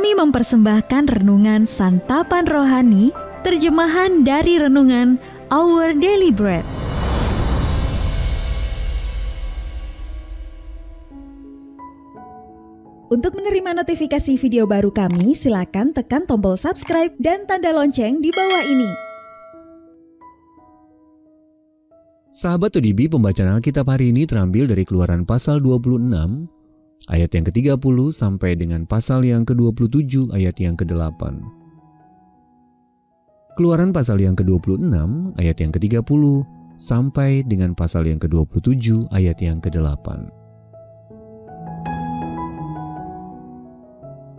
Kami mempersembahkan renungan Santapan Rohani, terjemahan dari renungan Our Daily Bread. Untuk menerima notifikasi video baru kami, silakan tekan tombol subscribe dan tanda lonceng di bawah ini. Sahabat ODB, pembacaan Alkitab hari ini terambil dari Keluaran pasal 26, ayat yang ke-30 sampai dengan pasal yang ke-27 ayat yang ke-8. Keluaran pasal yang ke-26 ayat yang ke-30 sampai dengan pasal yang ke-27 ayat yang ke-8.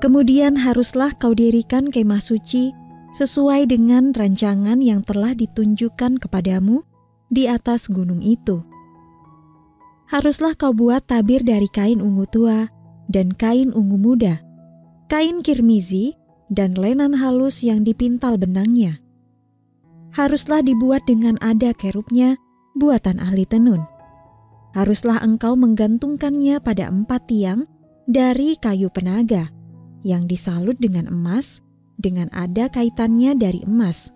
Kemudian haruslah kau dirikan kemah suci sesuai dengan rancangan yang telah ditunjukkan kepadamu di atas gunung itu. Haruslah kau buat tabir dari kain ungu tua dan kain ungu muda, kain kirmizi dan lenan halus yang dipintal benangnya. Haruslah dibuat dengan ada kerubnya, buatan ahli tenun. Haruslah engkau menggantungkannya pada 4 tiang dari kayu penaga, yang disalut dengan emas, dengan ada kaitannya dari emas,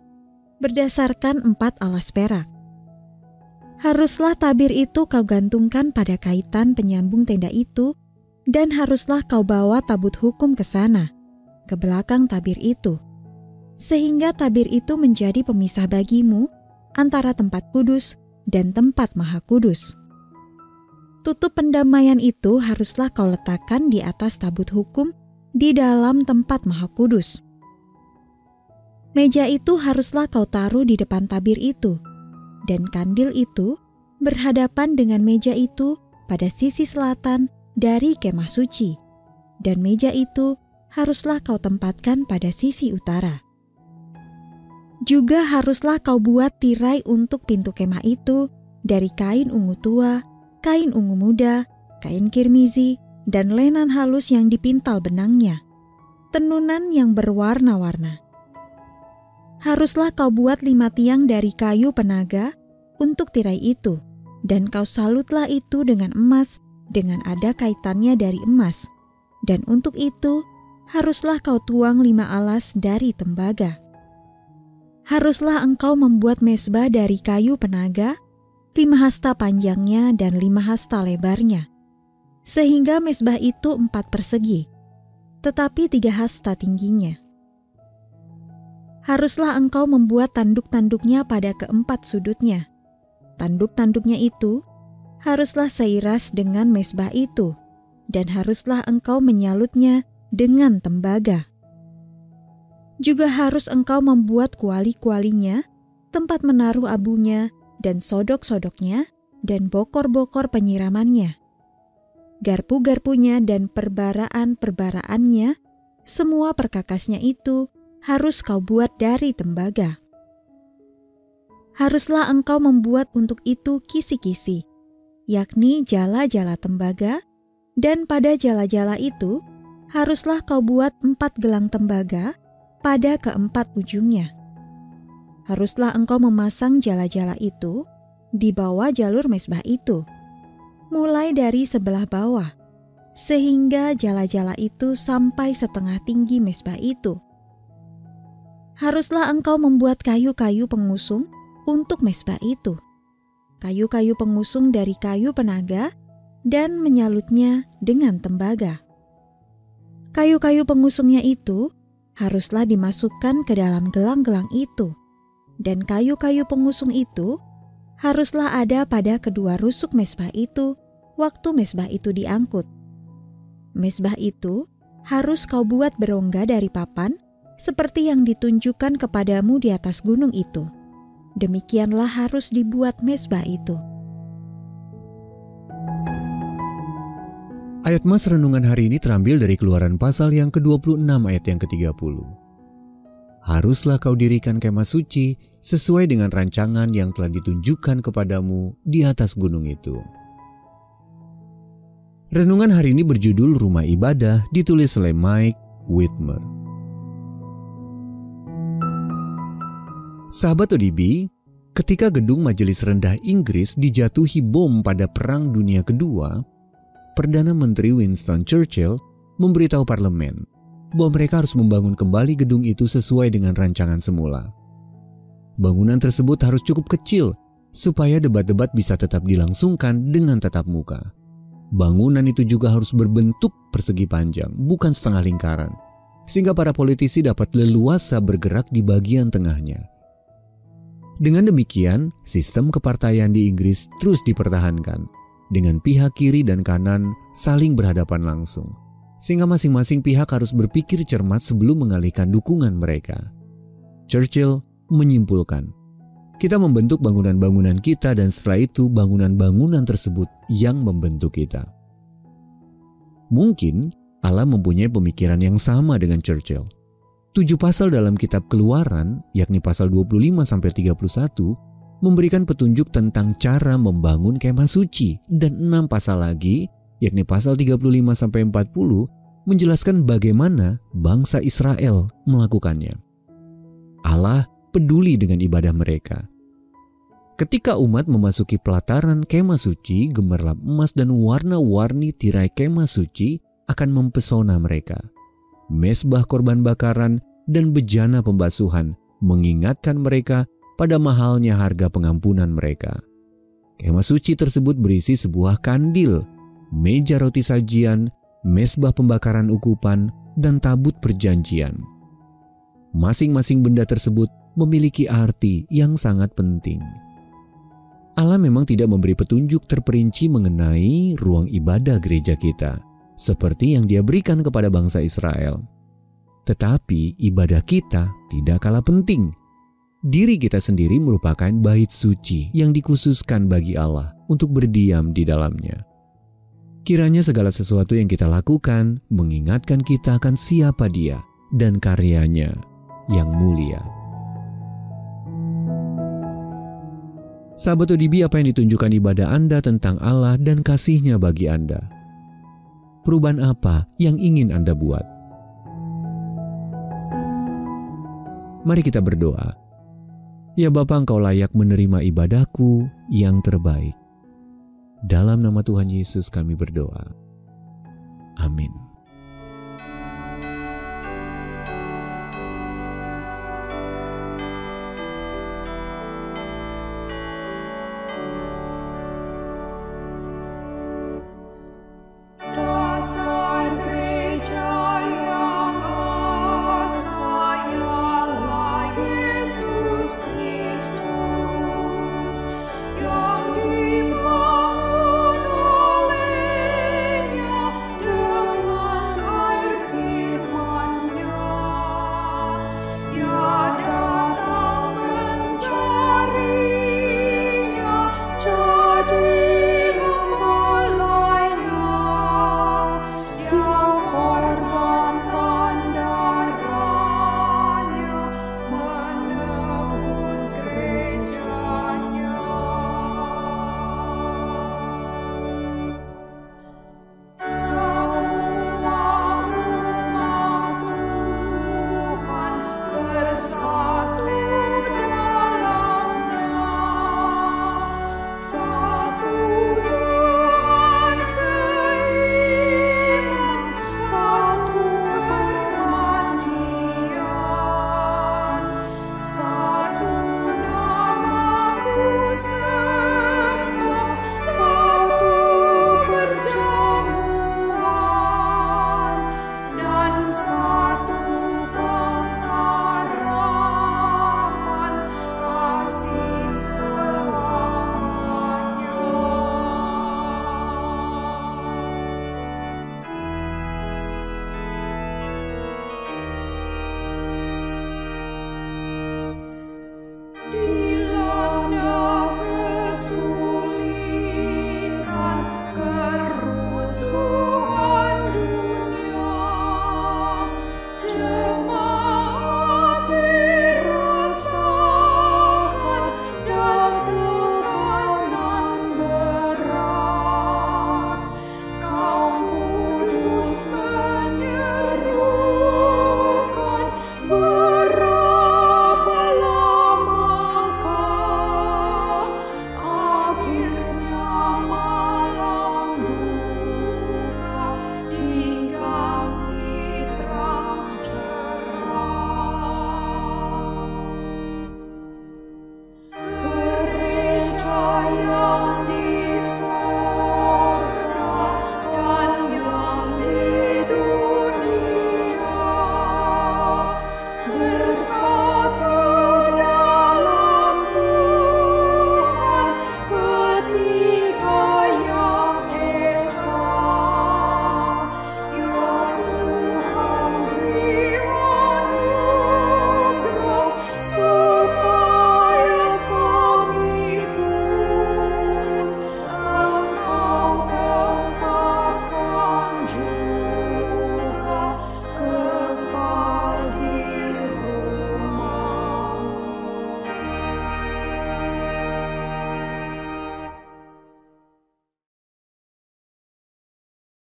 berdasarkan 4 alas perak. Haruslah tabir itu kau gantungkan pada kaitan penyambung tenda itu, dan haruslah kau bawa tabut hukum ke sana, ke belakang tabir itu, sehingga tabir itu menjadi pemisah bagimu antara tempat kudus dan tempat maha kudus. Tutup pendamaian itu haruslah kau letakkan di atas tabut hukum di dalam tempat maha kudus. Meja itu haruslah kau taruh di depan tabir itu, dan kandil itu berhadapan dengan meja itu pada sisi selatan dari kemah suci, dan meja itu haruslah kau tempatkan pada sisi utara. Juga haruslah kau buat tirai untuk pintu kemah itu dari kain ungu tua, kain ungu muda, kain kirmizi, dan lenan halus yang dipintal benangnya, tenunan yang berwarna-warna. Haruslah kau buat 5 tiang dari kayu penaga untuk tirai itu, dan kau salutlah itu dengan emas, dengan ada kaitannya dari emas. Dan untuk itu, haruslah kau tuang 5 alas dari tembaga. Haruslah engkau membuat mezbah dari kayu penaga, 5 hasta panjangnya dan 5 hasta lebarnya, sehingga mezbah itu 4 persegi, tetapi 3 hasta tingginya. Haruslah engkau membuat tanduk-tanduknya pada keempat sudutnya. Tanduk-tanduknya itu haruslah seiras dengan mezbah itu, dan haruslah engkau menyalutnya dengan tembaga. Juga harus engkau membuat kuali-kualinya, tempat menaruh abunya, dan sodok-sodoknya, dan bokor-bokor penyiramannya. Garpu-garpunya dan perbaraan-perbaraannya, semua perkakasnya itu harus kau buat dari tembaga. Haruslah engkau membuat untuk itu kisi-kisi, yakni jala-jala tembaga, dan pada jala-jala itu haruslah kau buat 4 gelang tembaga pada keempat ujungnya. Haruslah engkau memasang jala-jala itu di bawah jalur mezbah itu, mulai dari sebelah bawah, sehingga jala-jala itu sampai setengah tinggi mezbah itu. Haruslah engkau membuat kayu-kayu pengusung untuk mezbah itu, kayu-kayu pengusung dari kayu penaga, dan menyalutnya dengan tembaga. Kayu-kayu pengusungnya itu haruslah dimasukkan ke dalam gelang-gelang itu, dan kayu-kayu pengusung itu haruslah ada pada kedua rusuk mezbah itu waktu mezbah itu diangkut. Mezbah itu harus kau buat berongga dari papan, seperti yang ditunjukkan kepadamu di atas gunung itu. Demikianlah harus dibuat mezbah itu. Ayat mas renungan hari ini terambil dari Keluaran pasal yang ke-26 ayat yang ke-30. Haruslah kau dirikan kemah suci sesuai dengan rancangan yang telah ditunjukkan kepadamu di atas gunung itu. Renungan hari ini berjudul Rumah Ibadah, ditulis oleh Mike Whitmer. Sahabat ODB, ketika gedung Majelis Rendah Inggris dijatuhi bom pada Perang Dunia Kedua, Perdana Menteri Winston Churchill memberitahu parlemen bahwa mereka harus membangun kembali gedung itu sesuai dengan rancangan semula. Bangunan tersebut harus cukup kecil supaya debat-debat bisa tetap dilangsungkan dengan tatap muka. Bangunan itu juga harus berbentuk persegi panjang, bukan setengah lingkaran, sehingga para politisi dapat leluasa bergerak di bagian tengahnya. Dengan demikian, sistem kepartaian di Inggris terus dipertahankan, dengan pihak kiri dan kanan saling berhadapan langsung, sehingga masing-masing pihak harus berpikir cermat sebelum mengalihkan dukungan mereka. Churchill menyimpulkan, kita membentuk bangunan-bangunan kita dan setelah itu bangunan-bangunan tersebut yang membentuk kita. Mungkin Allah mempunyai pemikiran yang sama dengan Churchill. 7 pasal dalam kitab Keluaran, yakni pasal 25-31, memberikan petunjuk tentang cara membangun kemah suci, dan 6 pasal lagi, yakni pasal 35-40, menjelaskan bagaimana bangsa Israel melakukannya. Allah peduli dengan ibadah mereka. Ketika umat memasuki pelataran kemah suci, gemerlap emas dan warna-warni tirai kemah suci akan mempesona mereka. Mezbah korban bakaran dan bejana pembasuhan mengingatkan mereka pada mahalnya harga pengampunan mereka. Kemah suci tersebut berisi sebuah kandil, meja roti sajian, mezbah pembakaran ukupan, dan tabut perjanjian. Masing-masing benda tersebut memiliki arti yang sangat penting. Allah memang tidak memberi petunjuk terperinci mengenai ruang ibadah gereja kita, seperti yang Dia berikan kepada bangsa Israel. Tetapi ibadah kita tidak kalah penting. Diri kita sendiri merupakan bait suci yang dikhususkan bagi Allah untuk berdiam di dalamnya. Kiranya segala sesuatu yang kita lakukan mengingatkan kita akan siapa Dia dan karyanya yang mulia. Sahabat ODB, apa yang ditunjukkan ibadah Anda tentang Allah dan kasih-Nya bagi Anda? Perubahan apa yang ingin Anda buat? Mari kita berdoa. Ya Bapa, Engkau layak menerima ibadahku yang terbaik. Dalam nama Tuhan Yesus kami berdoa. Amin.